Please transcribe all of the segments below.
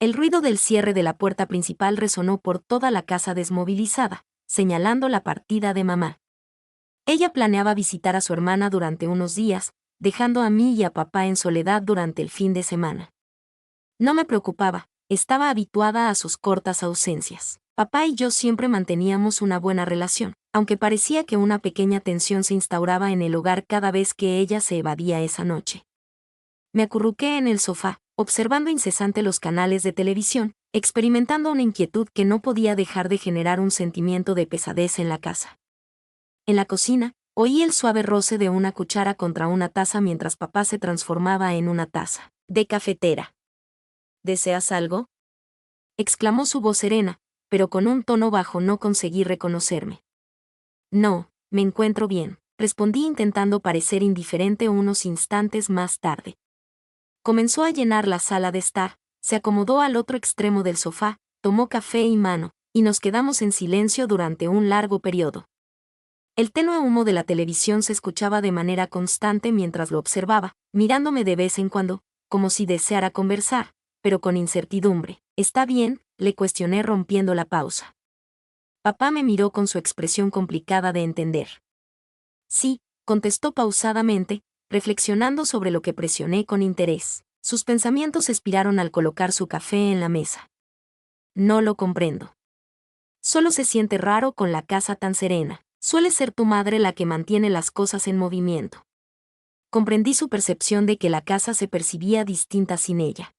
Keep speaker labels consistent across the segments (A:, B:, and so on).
A: El ruido del cierre de la puerta principal resonó por toda la casa desmovilizada, señalando la partida de mamá. Ella planeaba visitar a su hermana durante unos días, dejando a mí y a papá en soledad durante el fin de semana. No me preocupaba, estaba habituada a sus cortas ausencias. Papá y yo siempre manteníamos una buena relación, aunque parecía que una pequeña tensión se instauraba en el hogar cada vez que ella se evadía esa noche. Me acurruqué en el sofá, observando incesante los canales de televisión, experimentando una inquietud que no podía dejar de generar un sentimiento de pesadez en la casa. En la cocina, oí el suave roce de una cuchara contra una taza mientras papá se transformaba en una taza de cafetera. ¿Deseas algo?, exclamó su voz serena, pero con un tono bajo. No conseguí reconocerme. No, me encuentro bien, respondí intentando parecer indiferente unos instantes más tarde. Comenzó a llenar la sala de estar, se acomodó al otro extremo del sofá, tomó café y mano, y nos quedamos en silencio durante un largo periodo. El tenue humo de la televisión se escuchaba de manera constante mientras lo observaba, mirándome de vez en cuando, como si deseara conversar, pero con incertidumbre. ¿Está bien?, le cuestioné rompiendo la pausa. Papá me miró con su expresión complicada de entender. Sí, contestó pausadamente, reflexionando sobre lo que presioné con interés. Sus pensamientos espiraron al colocar su café en la mesa. No lo comprendo. Solo se siente raro con la casa tan serena. Suele ser tu madre la que mantiene las cosas en movimiento. Comprendí su percepción de que la casa se percibía distinta sin ella.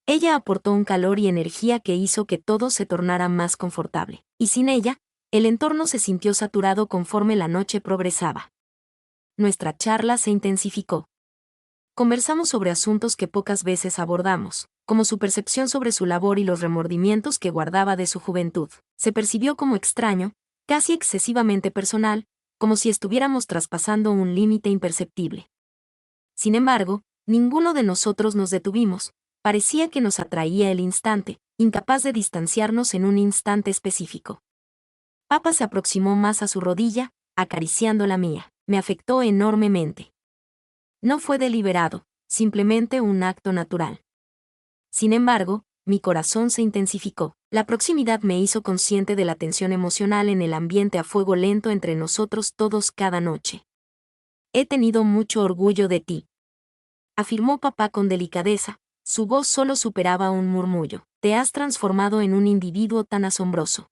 A: Ella aportó un calor y energía que hizo que todo se tornara más confortable, y sin ella, el entorno se sintió saturado conforme la noche progresaba. Nuestra charla se intensificó. Conversamos sobre asuntos que pocas veces abordamos, como su percepción sobre su labor y los remordimientos que guardaba de su juventud. Se percibió como extraño, casi excesivamente personal, como si estuviéramos traspasando un límite imperceptible. Sin embargo, ninguno de nosotros nos detuvimos. Parecía que nos atraía el instante, incapaz de distanciarnos en un instante específico. Papá se aproximó más a su rodilla, acariciando la mía. Me afectó enormemente. No fue deliberado, simplemente un acto natural. Sin embargo, mi corazón se intensificó. La proximidad me hizo consciente de la tensión emocional en el ambiente a fuego lento entre nosotros todos cada noche. He tenido mucho orgullo de ti, afirmó papá con delicadeza. Su voz solo superaba un murmullo. Te has transformado en un individuo tan asombroso.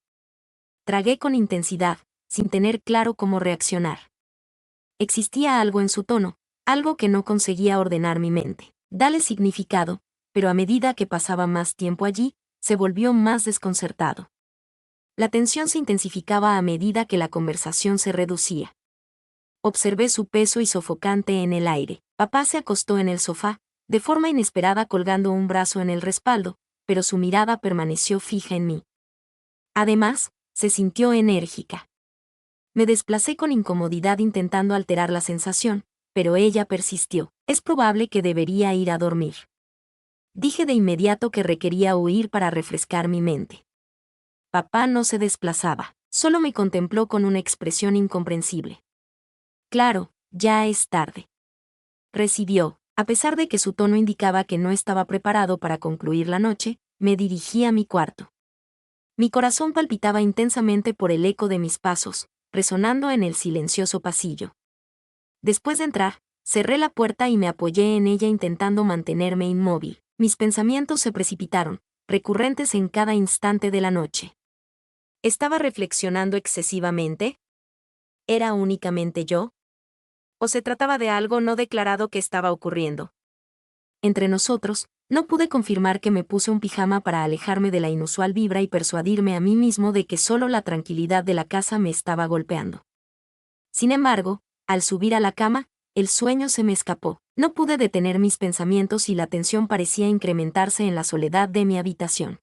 A: Tragué con intensidad, sin tener claro cómo reaccionar. Existía algo en su tono, algo que no conseguía ordenar mi mente. Dale significado, pero a medida que pasaba más tiempo allí, se volvió más desconcertado. La tensión se intensificaba a medida que la conversación se reducía. Observé su peso y sofocante en el aire. Papá se acostó en el sofá, de forma inesperada colgando un brazo en el respaldo, pero su mirada permaneció fija en mí. Además, se sintió enérgica. Me desplacé con incomodidad intentando alterar la sensación, pero ella persistió. Es probable que debería ir a dormir. Dije de inmediato que requería huir para refrescar mi mente. Papá no se desplazaba, solo me contempló con una expresión incomprensible. Claro, ya es tarde. Recibió. A pesar de que su tono indicaba que no estaba preparado para concluir la noche, me dirigí a mi cuarto. Mi corazón palpitaba intensamente por el eco de mis pasos, resonando en el silencioso pasillo. Después de entrar, cerré la puerta y me apoyé en ella intentando mantenerme inmóvil. Mis pensamientos se precipitaron, recurrentes en cada instante de la noche. ¿Estaba reflexionando excesivamente? ¿Era únicamente yo? ¿O se trataba de algo no declarado que estaba ocurriendo? Entre nosotros, no pude confirmar que me puse un pijama para alejarme de la inusual vibra y persuadirme a mí mismo de que solo la tranquilidad de la casa me estaba golpeando. Sin embargo, al subir a la cama, el sueño se me escapó. No pude detener mis pensamientos y la tensión parecía incrementarse en la soledad de mi habitación.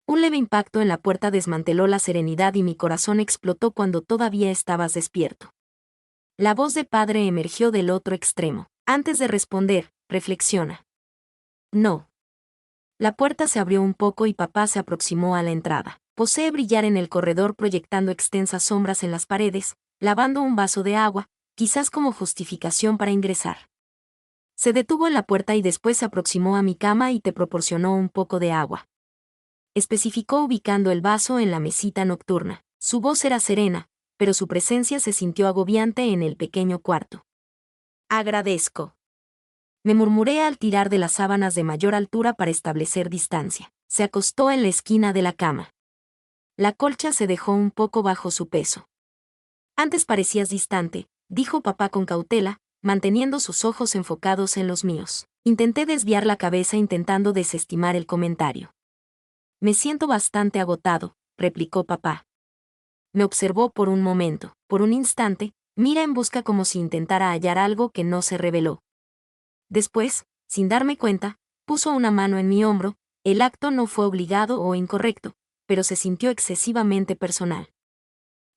A: Un leve impacto en la puerta desmanteló la serenidad y mi corazón explotó cuando todavía estabas despierto. La voz de padre emergió del otro extremo. Antes de responder, reflexiona. No. La puerta se abrió un poco y papá se aproximó a la entrada. Posee brillar en el corredor proyectando extensas sombras en las paredes, lavando un vaso de agua, quizás como justificación para ingresar. Se detuvo en la puerta y después se aproximó a mi cama y te proporcionó un poco de agua. Especificó ubicando el vaso en la mesita nocturna. Su voz era serena, pero su presencia se sintió agobiante en el pequeño cuarto. Agradezco. Me murmuré al tirar de las sábanas de mayor altura para establecer distancia. Se acostó en la esquina de la cama. La colcha se dejó un poco bajo su peso. Antes parecías distante, dijo papá con cautela, manteniendo sus ojos enfocados en los míos. Intenté desviar la cabeza intentando desestimar el comentario. Me siento bastante agotado, replicó papá. Me observó por un momento. Por un instante, mira en busca como si intentara hallar algo que no se reveló. Después, sin darme cuenta, puso una mano en mi hombro. El acto no fue obligado o incorrecto, pero se sintió excesivamente personal.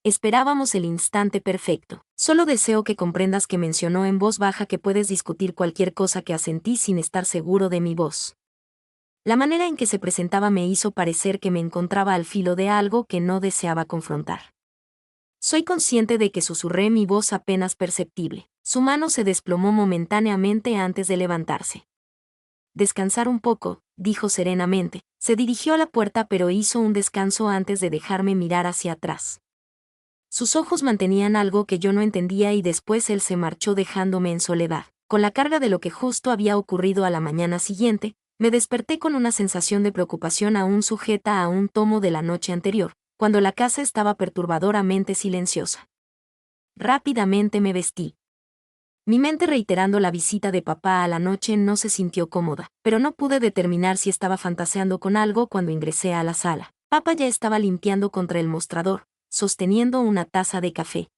A: Esperábamos el instante perfecto. Solo deseo que comprendas que mencionó en voz baja que puedes discutir cualquier cosa que asentí sin estar seguro de mi voz. La manera en que se presentaba me hizo parecer que me encontraba al filo de algo que no deseaba confrontar. Soy consciente de que susurré mi voz apenas perceptible. Su mano se desplomó momentáneamente antes de levantarse. Descansar un poco, dijo serenamente. Se dirigió a la puerta pero hizo un descanso antes de dejarme mirar hacia atrás. Sus ojos mantenían algo que yo no entendía y después él se marchó dejándome en soledad. Con la carga de lo que justo había ocurrido a la mañana siguiente, me desperté con una sensación de preocupación aún sujeta a un tomo de la noche anterior, cuando la casa estaba perturbadoramente silenciosa. Rápidamente me vestí. Mi mente reiterando la visita de papá a la noche no se sintió cómoda, pero no pude determinar si estaba fantaseando con algo cuando ingresé a la sala. Papá ya estaba limpiando contra el mostrador, sosteniendo una taza de café.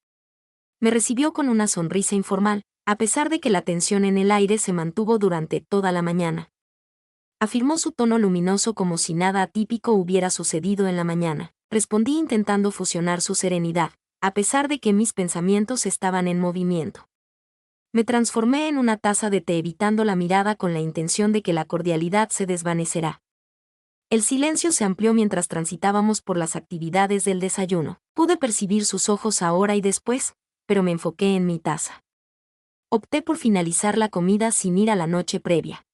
A: Me recibió con una sonrisa informal, a pesar de que la tensión en el aire se mantuvo durante toda la mañana. Afirmó su tono luminoso como si nada atípico hubiera sucedido en la mañana. Respondí intentando fusionar su serenidad, a pesar de que mis pensamientos estaban en movimiento. Me transformé en una taza de té evitando la mirada con la intención de que la cordialidad se desvanecerá. El silencio se amplió mientras transitábamos por las actividades del desayuno. Pude percibir sus ojos ahora y después, pero me enfoqué en mi taza. Opté por finalizar la comida sin ir a la noche previa.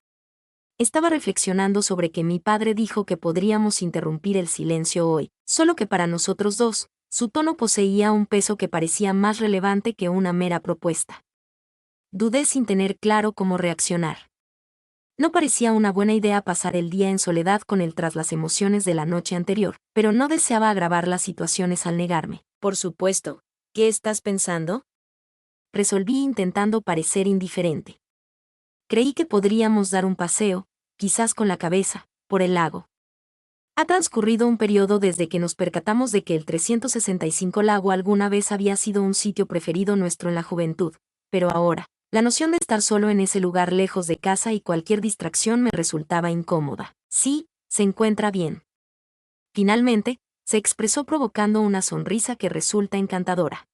A: Estaba reflexionando sobre que mi padre dijo que podríamos interrumpir el silencio hoy, solo que para nosotros dos, su tono poseía un peso que parecía más relevante que una mera propuesta. Dudé sin tener claro cómo reaccionar. No parecía una buena idea pasar el día en soledad con él tras las emociones de la noche anterior, pero no deseaba agravar las situaciones al negarme. Por supuesto. ¿Qué estás pensando? Resolví intentando parecer indiferente. Creí que podríamos dar un paseo, quizás con la cabeza, por el lago. Ha transcurrido un periodo desde que nos percatamos de que el 365 lago alguna vez había sido un sitio preferido nuestro en la juventud, pero ahora, la noción de estar solo en ese lugar lejos de casa y cualquier distracción me resultaba incómoda. Sí, se encuentra bien. Finalmente, se expresó provocando una sonrisa que resulta encantadora.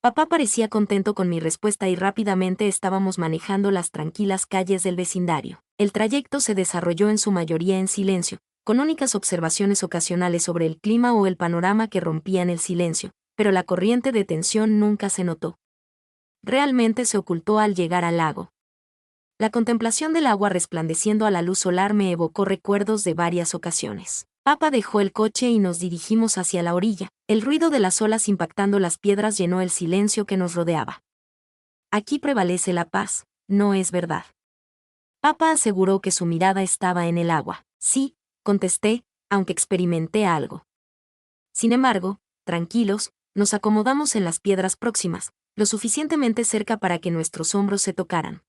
A: Papá parecía contento con mi respuesta y rápidamente estábamos manejando las tranquilas calles del vecindario. El trayecto se desarrolló en su mayoría en silencio, con únicas observaciones ocasionales sobre el clima o el panorama que rompían el silencio, pero la corriente de tensión nunca se notó. Realmente se ocultó al llegar al lago. La contemplación del agua resplandeciendo a la luz solar me evocó recuerdos de varias ocasiones. Papá dejó el coche y nos dirigimos hacia la orilla. El ruido de las olas impactando las piedras llenó el silencio que nos rodeaba. Aquí prevalece la paz, ¿no es verdad? Papá aseguró que su mirada estaba en el agua. Sí, contesté, aunque experimenté algo. Sin embargo, tranquilos, nos acomodamos en las piedras próximas, lo suficientemente cerca para que nuestros hombros se tocaran.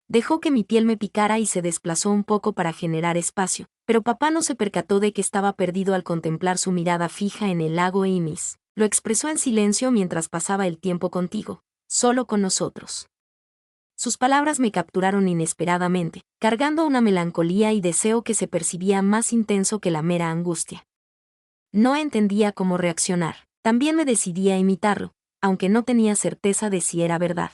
A: Dejó que mi piel me picara y se desplazó un poco para generar espacio, pero papá no se percató de que estaba perdido al contemplar su mirada fija en el lago y mis. Lo expresó en silencio mientras pasaba el tiempo contigo, solo con nosotros. Sus palabras me capturaron inesperadamente, cargando una melancolía y deseo que se percibía más intenso que la mera angustia. No entendía cómo reaccionar. También me decidí a imitarlo, aunque no tenía certeza de si era verdad.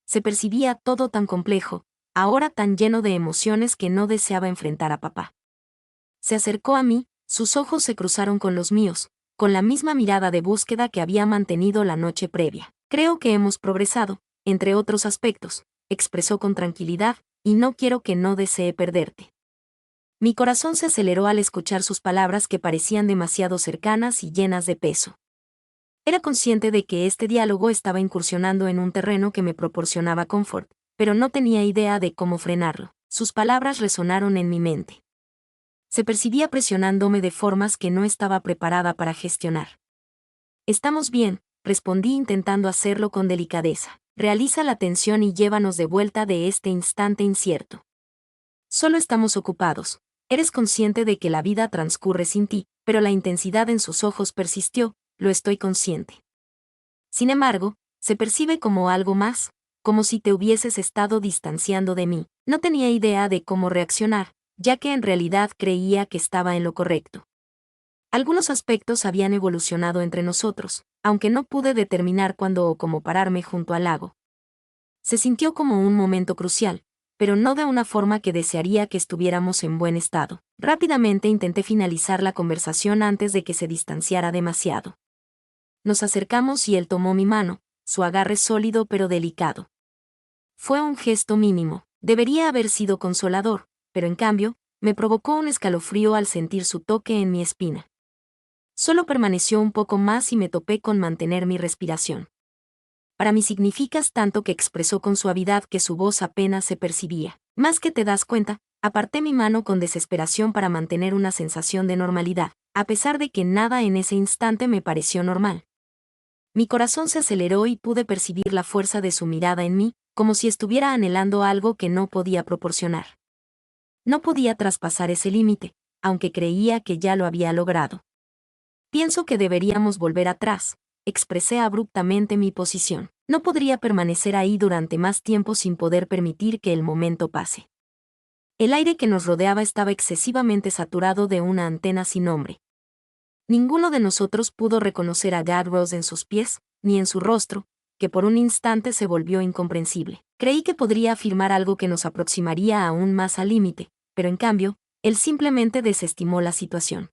A: Se percibía todo tan complejo, ahora tan lleno de emociones que no deseaba enfrentar a papá. Se acercó a mí, sus ojos se cruzaron con los míos, con la misma mirada de búsqueda que había mantenido la noche previa. Creo que hemos progresado, entre otros aspectos, expresó con tranquilidad, y no quiero que no desee perderte. Mi corazón se aceleró al escuchar sus palabras que parecían demasiado cercanas y llenas de peso. Era consciente de que este diálogo estaba incursionando en un terreno que me proporcionaba confort, pero no tenía idea de cómo frenarlo. Sus palabras resonaron en mi mente. Se percibía presionándome de formas que no estaba preparada para gestionar. Estamos bien, respondí intentando hacerlo con delicadeza. Realiza la tensión y llévanos de vuelta de este instante incierto. Solo estamos ocupados. Eres consciente de que la vida transcurre sin ti, pero la intensidad en sus ojos persistió, lo estoy consciente. Sin embargo, se percibe como algo más, como si te hubieses estado distanciando de mí. No tenía idea de cómo reaccionar, ya que en realidad creía que estaba en lo correcto. Algunos aspectos habían evolucionado entre nosotros, aunque no pude determinar cuándo o cómo pararme junto al lago. Se sintió como un momento crucial, pero no de una forma que desearía que estuviéramos en buen estado. Rápidamente intenté finalizar la conversación antes de que se distanciara demasiado. Nos acercamos y él tomó mi mano, su agarre sólido pero delicado. Fue un gesto mínimo, debería haber sido consolador, pero en cambio, me provocó un escalofrío al sentir su toque en mi espina. Solo permaneció un poco más y me topé con mantener mi respiración. Para mí significas tanto, que expresó con suavidad que su voz apenas se percibía. Más que te das cuenta, aparté mi mano con desesperación para mantener una sensación de normalidad, a pesar de que nada en ese instante me pareció normal. Mi corazón se aceleró y pude percibir la fuerza de su mirada en mí, como si estuviera anhelando algo que no podía proporcionar. No podía traspasar ese límite, aunque creía que ya lo había logrado. Pienso que deberíamos volver atrás, expresé abruptamente mi posición. No podría permanecer ahí durante más tiempo sin poder permitir que el momento pase. El aire que nos rodeaba estaba excesivamente saturado de una antena sin nombre. Ninguno de nosotros pudo reconocer a Gadrose en sus pies, ni en su rostro, que por un instante se volvió incomprensible. Creí que podría afirmar algo que nos aproximaría aún más al límite, pero en cambio, él simplemente desestimó la situación.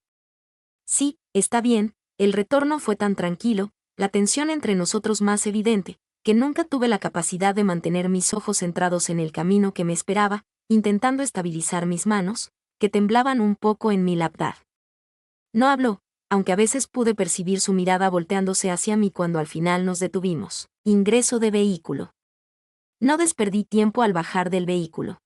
A: Sí, está bien, el retorno fue tan tranquilo, la tensión entre nosotros más evidente, que nunca tuve la capacidad de mantener mis ojos centrados en el camino que me esperaba, intentando estabilizar mis manos, que temblaban un poco en mi lapdar. No habló, aunque a veces pude percibir su mirada volteándose hacia mí cuando al final nos detuvimos. Ingreso de vehículo. No desperdí tiempo al bajar del vehículo.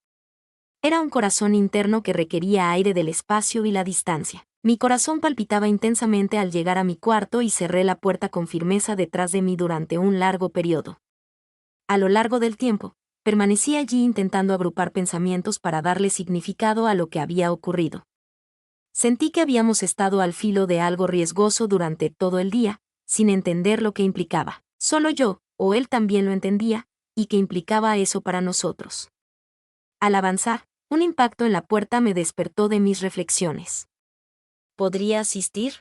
A: Era un corazón interno que requería aire del espacio y la distancia. Mi corazón palpitaba intensamente al llegar a mi cuarto y cerré la puerta con firmeza detrás de mí durante un largo periodo. A lo largo del tiempo, permanecí allí intentando agrupar pensamientos para darle significado a lo que había ocurrido. Sentí que habíamos estado al filo de algo riesgoso durante todo el día, sin entender lo que implicaba. Solo yo, o él también lo entendía, y que implicaba eso para nosotros. Al avanzar, un impacto en la puerta me despertó de mis reflexiones. ¿Podría asistir?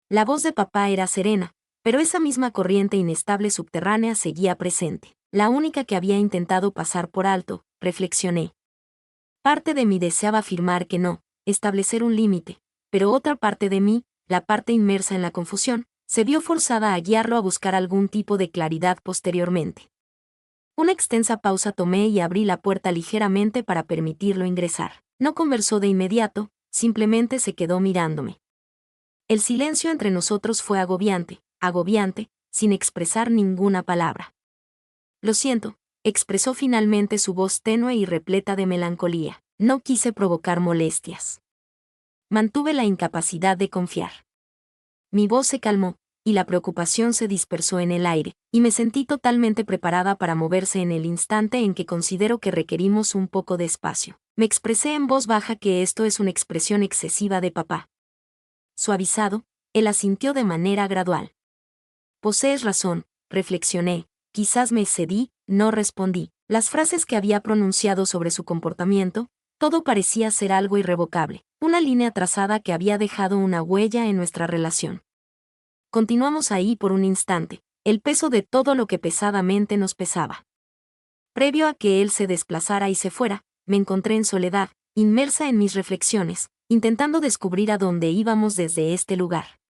A: La voz de papá era serena, pero esa misma corriente inestable subterránea seguía presente, la única que había intentado pasar por alto, reflexioné. Parte de mí deseaba afirmar que no, establecer un límite, pero otra parte de mí, la parte inmersa en la confusión, se vio forzada a guiarlo a buscar algún tipo de claridad posteriormente. Una extensa pausa tomé y abrí la puerta ligeramente para permitirlo ingresar. No conversó de inmediato, simplemente se quedó mirándome. El silencio entre nosotros fue agobiante, sin expresar ninguna palabra. Lo siento, expresó finalmente su voz tenue y repleta de melancolía. No quise provocar molestias. Mantuve la incapacidad de confiar. Mi voz se calmó, y la preocupación se dispersó en el aire, y me sentí totalmente preparada para moverse en el instante en que considero que requerimos un poco de espacio. Me expresé en voz baja que esto es una expresión excesiva de papá. Suavizado, él asintió de manera gradual. Posees razón, reflexioné, quizás me excedí, no respondí. Las frases que había pronunciado sobre su comportamiento, todo parecía ser algo irrevocable, una línea trazada que había dejado una huella en nuestra relación. Continuamos ahí por un instante, el peso de todo lo que pesadamente nos pesaba. Previo a que él se desplazara y se fuera, me encontré en soledad, inmersa en mis reflexiones, intentando descubrir a dónde íbamos desde este lugar.